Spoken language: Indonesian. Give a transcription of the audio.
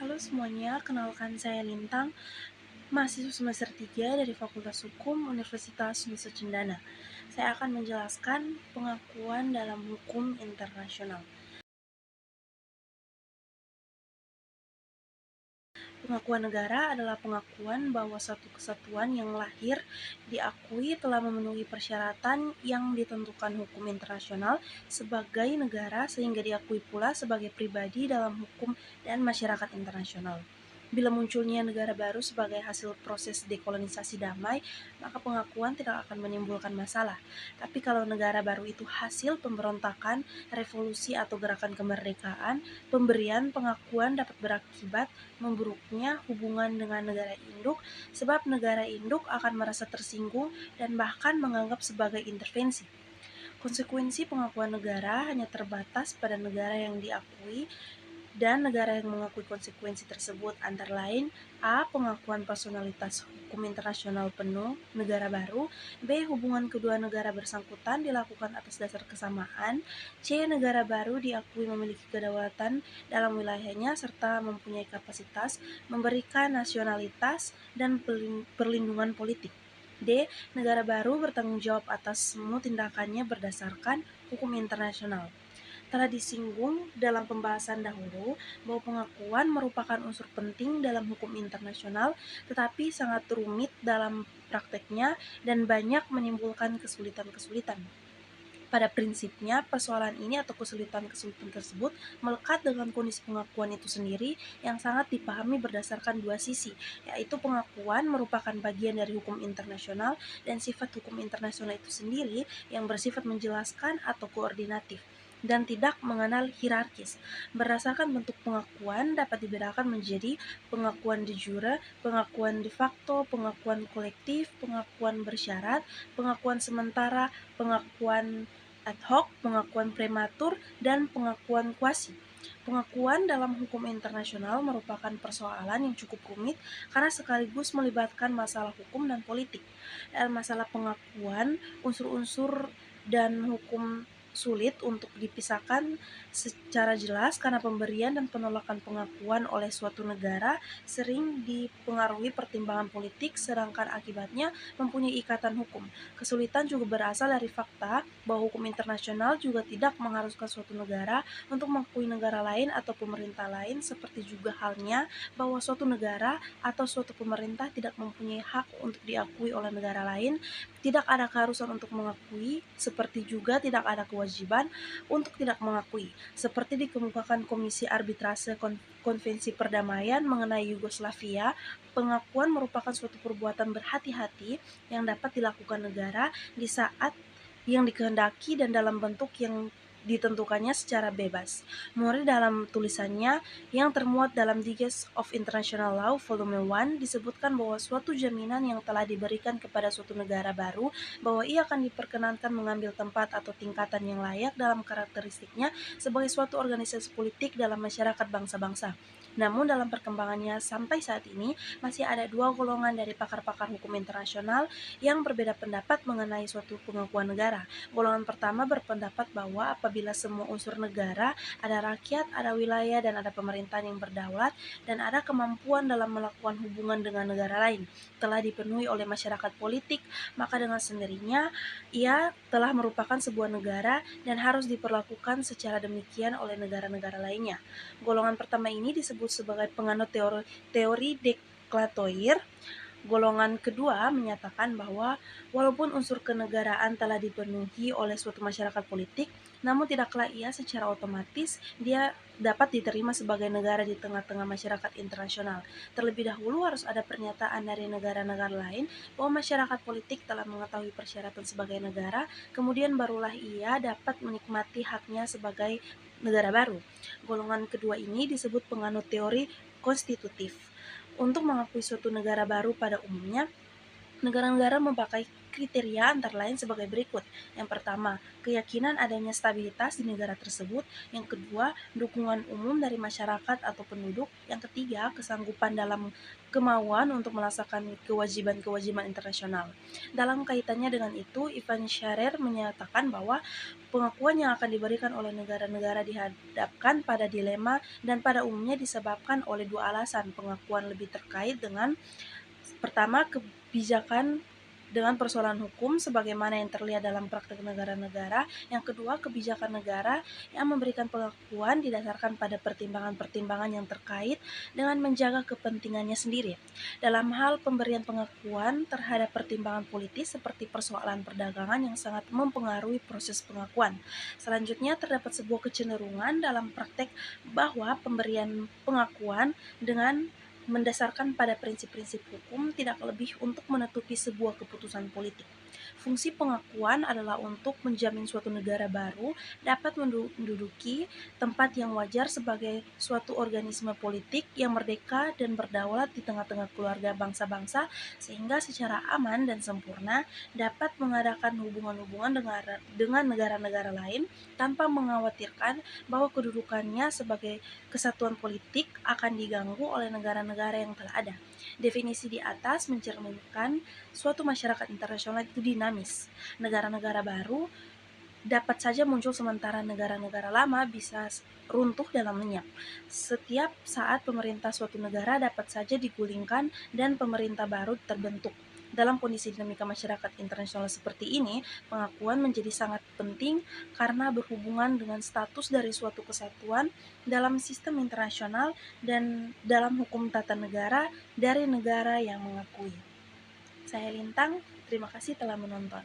Halo semuanya, kenalkan saya Lintang, mahasiswa semester 3 dari Fakultas Hukum Universitas Nusa Cendana. Saya akan menjelaskan pengakuan dalam hukum internasional. Pengakuan negara adalah pengakuan bahwa suatu kesatuan yang lahir diakui telah memenuhi persyaratan yang ditentukan hukum internasional sebagai negara sehingga diakui pula sebagai pribadi dalam hukum dan masyarakat internasional. Bila munculnya negara baru sebagai hasil proses dekolonisasi damai, maka pengakuan tidak akan menimbulkan masalah. Tapi kalau negara baru itu hasil pemberontakan, revolusi atau gerakan kemerdekaan, pemberian pengakuan dapat berakibat memburuknya hubungan dengan negara induk, sebab negara induk akan merasa tersinggung dan bahkan menganggap sebagai intervensi. Konsekuensi pengakuan negara hanya terbatas pada negara yang diakui dan negara yang mengakui konsekuensi tersebut antara lain A. Pengakuan personalitas hukum internasional penuh negara baru. B. Hubungan kedua negara bersangkutan dilakukan atas dasar kesamaan. C. Negara baru diakui memiliki kedaulatan dalam wilayahnya serta mempunyai kapasitas memberikan nasionalitas dan perlindungan politik. D. Negara baru bertanggung jawab atas semua tindakannya berdasarkan hukum internasional. Telah disinggung dalam pembahasan dahulu bahwa pengakuan merupakan unsur penting dalam hukum internasional, tetapi sangat rumit dalam prakteknya dan banyak menimbulkan kesulitan-kesulitan. Pada prinsipnya, persoalan ini atau kesulitan-kesulitan tersebut melekat dengan kondisi pengakuan itu sendiri yang sangat dipahami berdasarkan dua sisi, yaitu pengakuan merupakan bagian dari hukum internasional dan sifat hukum internasional itu sendiri yang bersifat menjelaskan atau koordinatif dan tidak mengenal hierarkis. Berdasarkan bentuk pengakuan dapat dibedakan menjadi pengakuan de jure, pengakuan de facto, pengakuan kolektif, pengakuan bersyarat, pengakuan sementara, pengakuan ad hoc, pengakuan prematur, dan pengakuan kuasi. Pengakuan dalam hukum internasional merupakan persoalan yang cukup rumit karena sekaligus melibatkan masalah hukum dan politik. Dalam masalah pengakuan, unsur-unsur dan hukum sulit untuk dipisahkan secara jelas karena pemberian dan penolakan pengakuan oleh suatu negara sering dipengaruhi pertimbangan politik sedangkan akibatnya mempunyai ikatan hukum. Kesulitan juga berasal dari fakta bahwa hukum internasional juga tidak mengharuskan suatu negara untuk mengakui negara lain atau pemerintah lain, seperti juga halnya bahwa suatu negara atau suatu pemerintah tidak mempunyai hak untuk diakui oleh negara lain. Tidak ada keharusan untuk mengakui, seperti juga tidak ada kewajiban untuk tidak mengakui. Seperti dikemukakan Komisi Arbitrase Konvensi Perdamaian mengenai Yugoslavia, pengakuan merupakan suatu perbuatan berhati-hati yang dapat dilakukan negara di saat yang dikehendaki dan dalam bentuk yang ditentukannya secara bebas. Mori dalam tulisannya yang termuat dalam Digest of International Law Volume 1 disebutkan bahwa suatu jaminan yang telah diberikan kepada suatu negara baru bahwa ia akan diperkenankan mengambil tempat atau tingkatan yang layak dalam karakteristiknya sebagai suatu organisasi politik dalam masyarakat bangsa-bangsa. Namun dalam perkembangannya sampai saat ini masih ada dua golongan dari pakar-pakar hukum internasional yang berbeda pendapat mengenai suatu pengakuan negara. Golongan pertama berpendapat bahwa apabila semua unsur negara, ada rakyat, ada wilayah, dan ada pemerintahan yang berdaulat, dan ada kemampuan dalam melakukan hubungan dengan negara lain, telah dipenuhi oleh masyarakat politik, maka dengan sendirinya ia telah merupakan sebuah negara dan harus diperlakukan secara demikian oleh negara-negara lainnya. Golongan pertama ini disebut sebagai penganut teori deklatoir. Golongan kedua menyatakan bahwa walaupun unsur kenegaraan telah dipenuhi oleh suatu masyarakat politik, namun tidaklah ia secara otomatis dia dapat diterima sebagai negara di tengah-tengah masyarakat internasional. Terlebih dahulu harus ada pernyataan dari negara-negara lain bahwa masyarakat politik telah mengetahui persyaratan sebagai negara, kemudian barulah ia dapat menikmati haknya sebagai negara baru. Golongan kedua ini disebut penganut teori konstitutif. Untuk mengakui suatu negara baru pada umumnya, Negara-negara memakai kriteria antara lain sebagai berikut. Yang pertama, keyakinan adanya stabilitas di negara tersebut. Yang kedua, dukungan umum dari masyarakat atau penduduk. Yang ketiga, kesanggupan dalam kemauan untuk melaksanakan kewajiban-kewajiban internasional. Dalam kaitannya dengan itu, Ivan Scherer menyatakan bahwa pengakuan yang akan diberikan oleh negara-negara dihadapkan pada dilema dan pada umumnya disebabkan oleh dua alasan. Pengakuan lebih terkait dengan pertama, kebijakan dengan persoalan hukum sebagaimana yang terlihat dalam praktik negara-negara. Yang kedua, kebijakan negara yang memberikan pengakuan didasarkan pada pertimbangan-pertimbangan yang terkait dengan menjaga kepentingannya sendiri. Dalam hal pemberian pengakuan terhadap pertimbangan politis seperti persoalan perdagangan yang sangat mempengaruhi proses pengakuan. Selanjutnya, terdapat sebuah kecenderungan dalam praktek bahwa pemberian pengakuan dengan mendasarkan pada prinsip-prinsip hukum tidak lebih untuk menutupi sebuah keputusan politik. Fungsi pengakuan adalah untuk menjamin suatu negara baru dapat menduduki tempat yang wajar sebagai suatu organisme politik yang merdeka dan berdaulat di tengah-tengah keluarga bangsa-bangsa, sehingga secara aman dan sempurna dapat mengadakan hubungan-hubungan dengan negara-negara lain tanpa mengkhawatirkan bahwa kedudukannya sebagai kesatuan politik akan diganggu oleh negara-negara yang telah ada. Definisi di atas mencerminkan suatu masyarakat internasional itu dinamis. Negara-negara baru dapat saja muncul sementara negara-negara lama bisa runtuh dalam lenyap. Setiap saat pemerintah suatu negara dapat saja digulingkan dan pemerintah baru terbentuk. Dalam kondisi dinamika masyarakat internasional seperti ini, pengakuan menjadi sangat penting karena berhubungan dengan status dari suatu kesatuan dalam sistem internasional dan dalam hukum tata negara dari negara yang mengakui. Saya Lintang, terima kasih telah menonton.